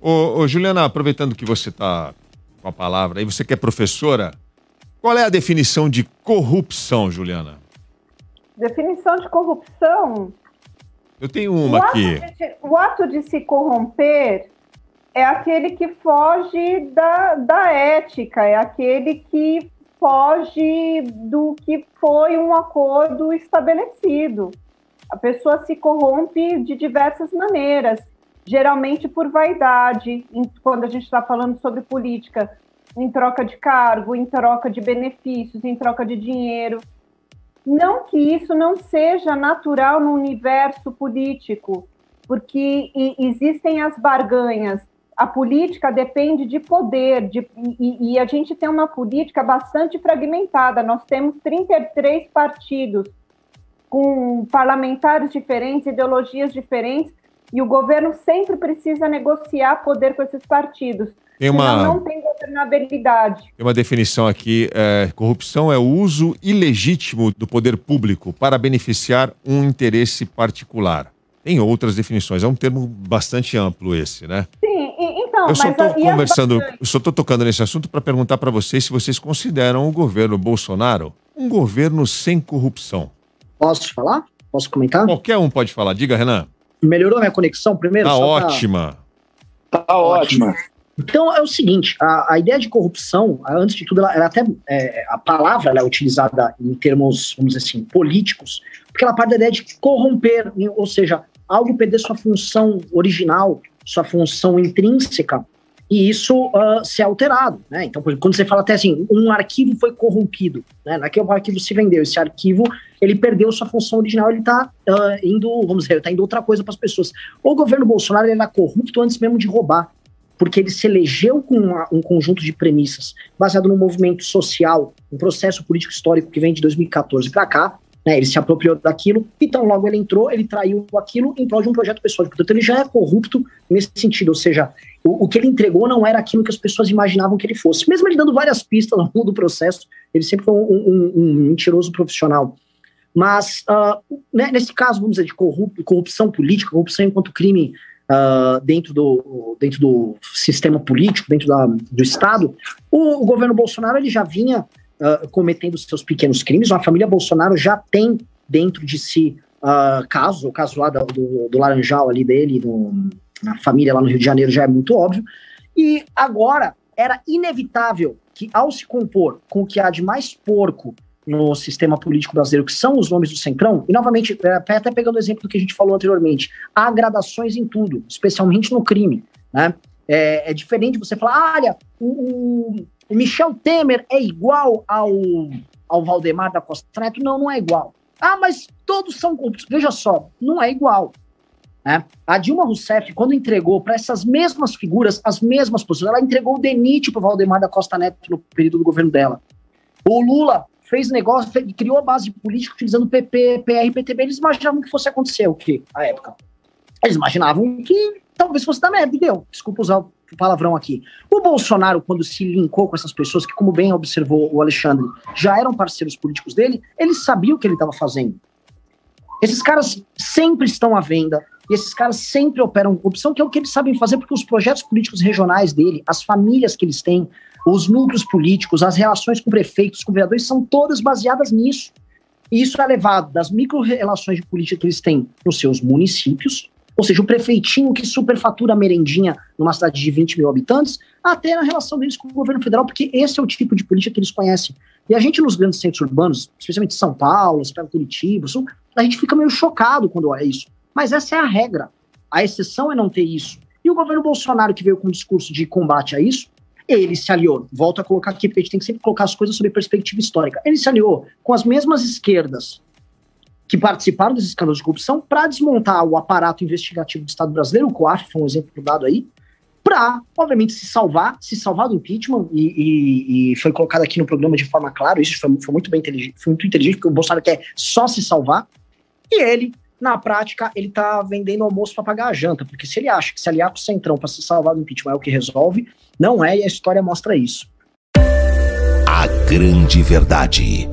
Ô, Juliana, aproveitando que você está com a palavra aí, você que é professora, qual é a definição de corrupção, Juliana? Definição de corrupção? Eu tenho uma aqui. O ato de se corromper é aquele que foge da ética, é aquele que foge do que foi um acordo estabelecido. A pessoa se corrompe de diversas maneiras, geralmente por vaidade, quando a gente está falando sobre política, em troca de cargo, em troca de benefícios, em troca de dinheiro. Não que isso não seja natural no universo político, porque existem as barganhas. A política depende de poder, e a gente tem uma política bastante fragmentada. Nós temos 33 partidos, com parlamentares diferentes, ideologias diferentes, e o governo sempre precisa negociar poder com esses partidos. Senão não tem governabilidade. Tem uma definição aqui, corrupção é o uso ilegítimo do poder público para beneficiar um interesse particular. Tem outras definições, é um termo bastante amplo esse, né? Sim, então... Eu só estou conversando, eu só estou tocando nesse assunto para perguntar para vocês se vocês consideram o governo Bolsonaro um governo sem corrupção. Posso falar? Posso comentar? Qualquer um pode falar. Diga, Renan. Melhorou a minha conexão primeiro? Tá ótima. Tá ótima. Então é o seguinte, a ideia de corrupção, antes de tudo, ela até a palavra ela é utilizada em termos, vamos dizer assim, políticos, porque ela parte da ideia de corromper, ou seja, algo perder sua função original, sua função intrínseca, e isso ser alterado, né? Então, quando você fala até assim, um arquivo foi corrompido, né? Não é que o arquivo se vendeu, esse arquivo, ele perdeu sua função original, ele está indo, vamos dizer, ele está indo outra coisa para as pessoas. O governo Bolsonaro, ele era corrupto antes mesmo de roubar, porque ele se elegeu com um conjunto de premissas baseado num movimento social, um processo político histórico que vem de 2014 para cá, né? Ele se apropriou daquilo, então logo ele entrou, ele traiu aquilo em prol de um projeto pessoal. Portanto, ele já é corrupto nesse sentido, ou seja, o que ele entregou não era aquilo que as pessoas imaginavam que ele fosse. Mesmo ele dando várias pistas ao longo do processo, ele sempre foi um mentiroso profissional. Mas, né, nesse caso, vamos dizer, de corrupção política, corrupção enquanto crime dentro do sistema político, dentro do Estado, o governo Bolsonaro ele já vinha cometendo seus pequenos crimes. A família Bolsonaro já tem dentro de si o caso lá do Laranjal ali dele, na família lá no Rio de Janeiro já é muito óbvio, e agora era inevitável que ao se compor com o que há de mais porco no sistema político brasileiro, que são os nomes do Centrão, e novamente, até pegando o exemplo do que a gente falou anteriormente, há gradações em tudo, especialmente no crime, né? É diferente você falar, olha, o Michel Temer é igual ao Valdemar da Costa Neto. Não é igual. Ah, mas todos são corruptos. Veja só, não é igual. Né? A Dilma Rousseff, quando entregou para essas mesmas figuras, as mesmas posições, ela entregou o DENIT para o Valdemar da Costa Neto no período do governo dela. O Lula fez negócio, criou a base política utilizando PP, PR, PTB. Eles imaginavam que fosse acontecer o quê? À época. Eles imaginavam que talvez fosse da merda, e deu. Desculpa usar o palavrão aqui. O Bolsonaro, quando se linkou com essas pessoas, que como bem observou o Alexandre, já eram parceiros políticos dele, ele sabia o que ele estava fazendo. Esses caras sempre estão à venda, e esses caras sempre operam corrupção, que é o que eles sabem fazer, porque os projetos políticos regionais dele, as famílias que eles têm, os núcleos políticos, as relações com prefeitos, com vereadores, são todas baseadas nisso. E isso é levado das micro-relações de política que eles têm nos seus municípios, ou seja, o prefeitinho que superfatura a merendinha numa cidade de 20 mil habitantes, até na relação deles com o governo federal, porque esse é o tipo de política que eles conhecem. E a gente nos grandes centros urbanos, especialmente São Paulo, Curitiba, a gente fica meio chocado quando olha isso. Mas essa é a regra. A exceção é não ter isso. E o governo Bolsonaro, que veio com um discurso de combate a isso, ele se aliou, volto a colocar aqui, porque a gente tem que sempre colocar as coisas sob perspectiva histórica, ele se aliou com as mesmas esquerdas que participaram dos escândalos de corrupção para desmontar o aparato investigativo do Estado brasileiro, o COAF foi um exemplo dado aí, para, obviamente, se salvar do impeachment, e foi colocado aqui no programa de forma clara, isso foi muito bem inteligente, foi muito inteligente, porque o Bolsonaro quer só se salvar, e ele, na prática, ele tá vendendo almoço para pagar a janta, porque se ele acha que se aliar com o Centrão para se salvar do impeachment é o que resolve, não é, e a história mostra isso. A grande verdade.